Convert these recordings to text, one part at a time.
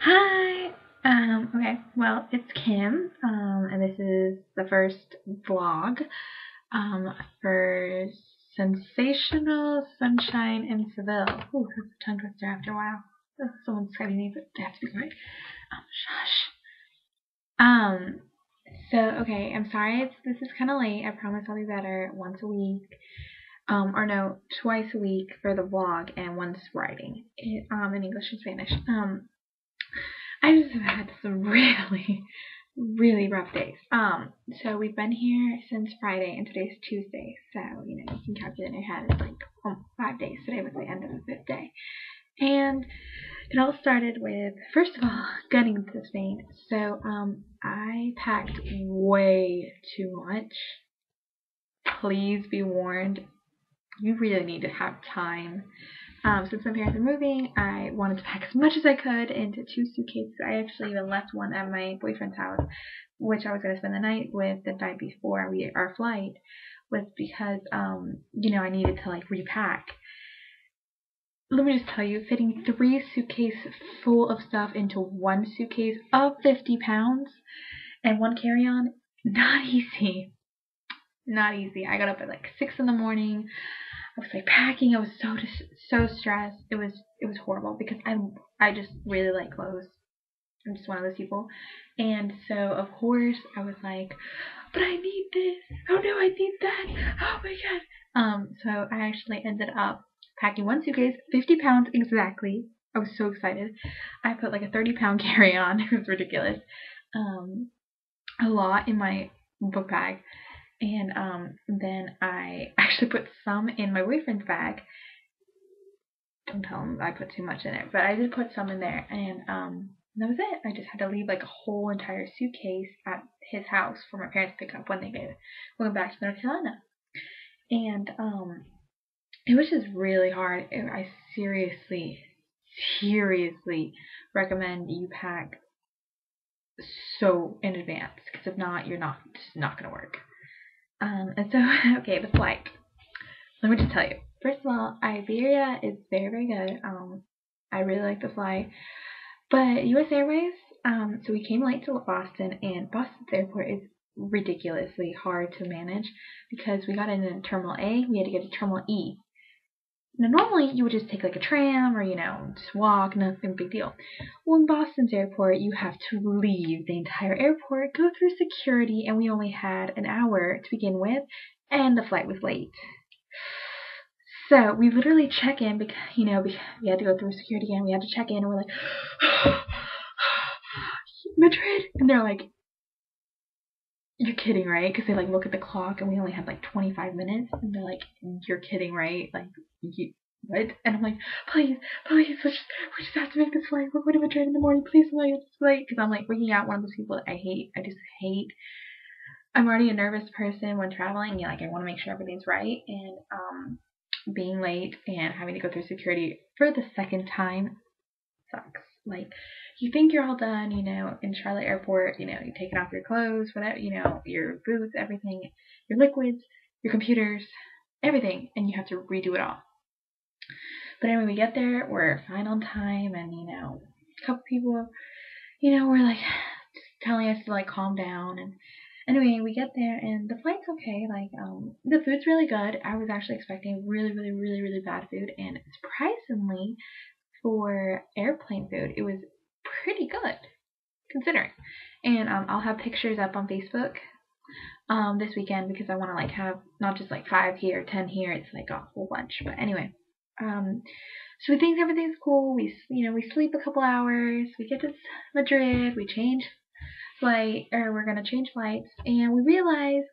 Hi. Okay. Well, it's Kim. And this is the first vlog. For Sensational Sunshine in Seville. Ooh, that's a tongue twister after a while. Someone's Skyping me, but they have to be quiet. Shush. Um. So okay, I'm sorry. This is kind of late. I promise I'll be better once a week. Or no, twice a week for the vlog and once writing. In English and Spanish. I just have had some really rough days. So we've been here since Friday, and today's Tuesday. So you can calculate in your head. It's like 5 days. Today was the end of the fifth day, and it all started with, first of all, getting into Spain. So I packed way too much. Please be warned. You really need to have time. Since my parents are moving, I wanted to pack as much as I could into 2 suitcases. I actually even left one at my boyfriend's house, which I was going to spend the night with the night before our flight, was because, I needed to repack. Let me just tell you, fitting 3 suitcases full of stuff into 1 suitcase of 50 pounds and 1 carry-on, not easy. Not easy. I got up at 6 in the morning. I was packing. I was so stressed. It was horrible because I just really like clothes. I'm just one of those people. And so of course I was like, but I need this. Oh no, I need that. Oh my god. So I actually ended up packing 1 suitcase, 50 pounds exactly. I was so excited. I put a 30-pound carry-on. It was ridiculous. A lot in my book bag. And then I actually put some in my boyfriend's bag. Don't tell him I put too much in it, but I did put some in there, and that was it. I just had to leave a whole entire suitcase at his house for my parents to pick up when they went back to North Carolina. And it was just really hard. I seriously recommend you pack so in advance, because if not, it's not gonna work. And so, okay, the flight. Let me just tell you. First of all, Iberia is very good. I really like the flight. But U.S. Airways, so we came late to Boston, and Boston's airport is ridiculously hard to manage because we got in Terminal A, we had to get to Terminal E. Now, normally you would just take a tram or, just walk, nothing big deal. Well, in Boston's airport, you have to leave the entire airport, go through security, and we only had an hour to begin with, and the flight was late. So we literally check in because, we had to go through security again. We had to check in, and we're like, Madrid, and they're like, you're kidding, right? Because they look at the clock, and we only had 25 minutes, and they're like, you're kidding, right? What? And I'm like, please, we just have to make this flight. We're going to Madrid in the morning. Please don't make this flight. Because I'm freaking out. One of those people that I hate. I just hate. I'm already a nervous person when traveling. I want to make sure everything's right, and being late and having to go through security for the second time sucks. You think you're all done, in Charlotte Airport, you're taking off your clothes, whatever, your boots, everything, your liquids, your computers, everything, and you have to redo it all. But anyway, we get there, we're fine on time, and, a couple people, were just telling us to calm down, and anyway, we get there, and the flight's okay. The food's really good. I was actually expecting really bad food, and surprisingly, for airplane food, it was pretty good, considering. And I'll have pictures up on Facebook this weekend because I want to have not just 5 here, 10 here. It's a whole bunch. But anyway, so we think everything's cool. We sleep a couple hours. We get to Madrid. We change flight, or we're gonna change flights, and we realize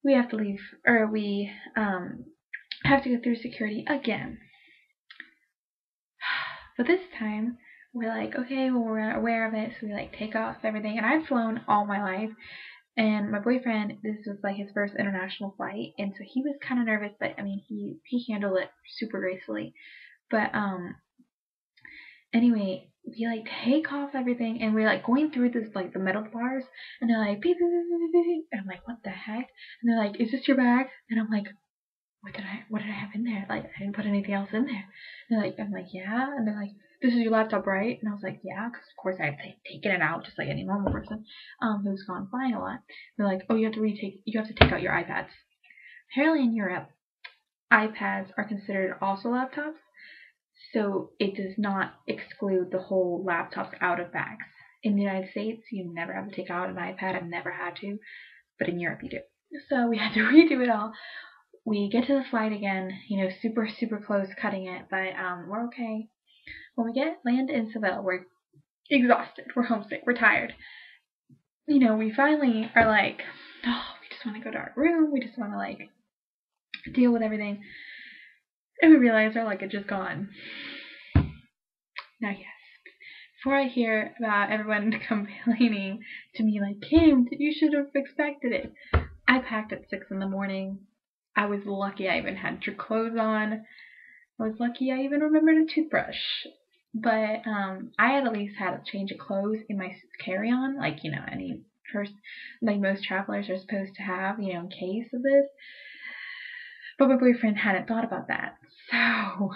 we have to leave, or we have to go through security again. But this time we're okay, well, we're aware of it, so we take off everything. And I've flown all my life, and my boyfriend, this was his first international flight, and so he was kind of nervous, but I mean he handled it super gracefully. But anyway, we take off everything, and we're going through this the metal bars, and they're beep, beep, beep, beep, beep. And I'm what the heck? And they're is this your bag? And I'm what did I have in there? I didn't put anything else in there. And I'm yeah. And they're this is your laptop, right? And I was like, yeah, because of course I had taken it out just like any normal person who's gone flying a lot. They're like, oh, you have to take out your iPads. Apparently in Europe, iPads are considered also laptops, so it does not exclude the whole laptops out of bags. In the United States, you never have to take out an iPad. I've never had to, but in Europe you do. So we had to redo it all. We get to the flight again, super, super close cutting it, but we're okay. When we land in Seville, we're exhausted, we're homesick, we're tired. We finally are like, oh, we just want to go to our room, we just want to like deal with everything. And we realize our luggage is gone. Now, yes, before I hear about everyone complaining to me like, Kim, you should have expected it. I packed at 6 in the morning. I was lucky I even had your clothes on. I was lucky I even remembered a toothbrush. But I had at least had a change of clothes in my carry-on, like, any person, like most travelers are supposed to have, in case of this. But my boyfriend hadn't thought about that. So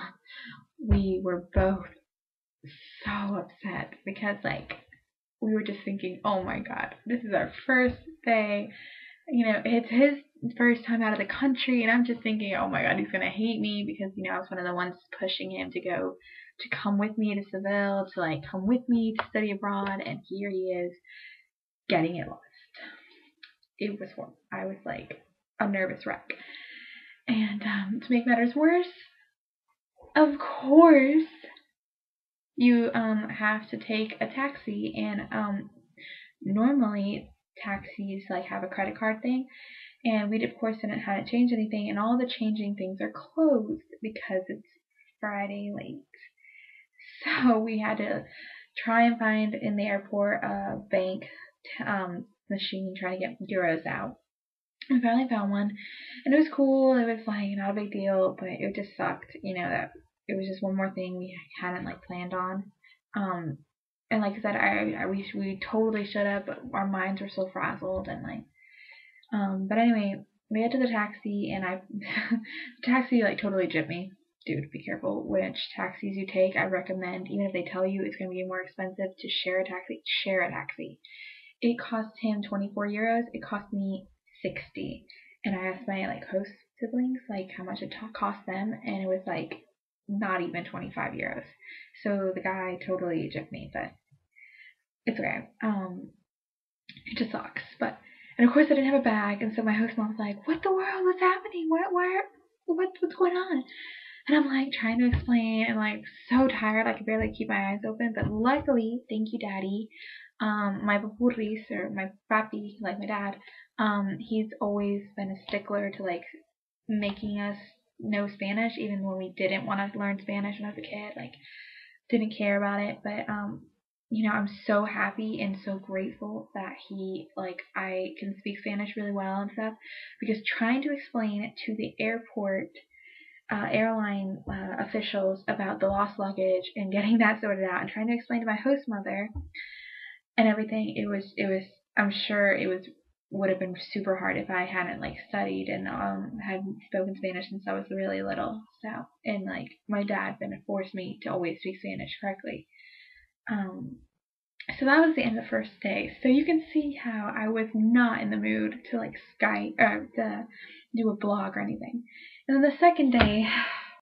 we were both so upset because, like, we were just thinking, oh my god, this is our first day. It's his first time out of the country, and I'm just thinking, oh my god, he's gonna hate me because, I was one of the ones pushing him to come with me to Seville, to like come with me to study abroad, and here he is getting it lost. It was horrible. I was like a nervous wreck. And to make matters worse, of course, you have to take a taxi, and normally taxis like have a credit card thing, and we of course hadn't changed anything, and all the changing things are closed because it's Friday late. So we had to try and find in the airport a bank machine, try to get euros out. We finally found one, and it was cool. It was like not a big deal, but it just sucked, that it was just one more thing we hadn't like planned on. And like I said, I wish we totally should have, but our minds were so frazzled, and like, but anyway, we get to the taxi, and the taxi like totally gypped me. Dude, be careful which taxis you take. I recommend, even if they tell you it's going to be more expensive, to share a taxi. Share a taxi. It cost him 24 euros. It cost me 60. And I asked my like host siblings like how much it cost them, and it was like not even 25 euros. So the guy totally gypped me, but it's okay. It just sucks. And of course I didn't have a bag, and so my host mom was like, "What the world? What's happening? What's going on?" And I'm like trying to explain, and like so tired I could barely keep my eyes open. But luckily, thank you, Daddy. My papurris, or my papi, like my dad, he's always been a stickler to like making us know Spanish, even when we didn't want to learn Spanish when I was a kid. Like, didn't care about it. But I'm so happy and so grateful that I can speak Spanish really well and stuff, because trying to explain it to the airline officials about the lost luggage and getting that sorted out, and trying to explain to my host mother and everything, it was I'm sure would have been super hard if I hadn't like studied and hadn't spoken Spanish since I was really little. So, and like my dad then forced me to always speak Spanish correctly. So that was the end of the first day. So you can see how I was not in the mood to like Skype or to do a blog or anything. And then the second day,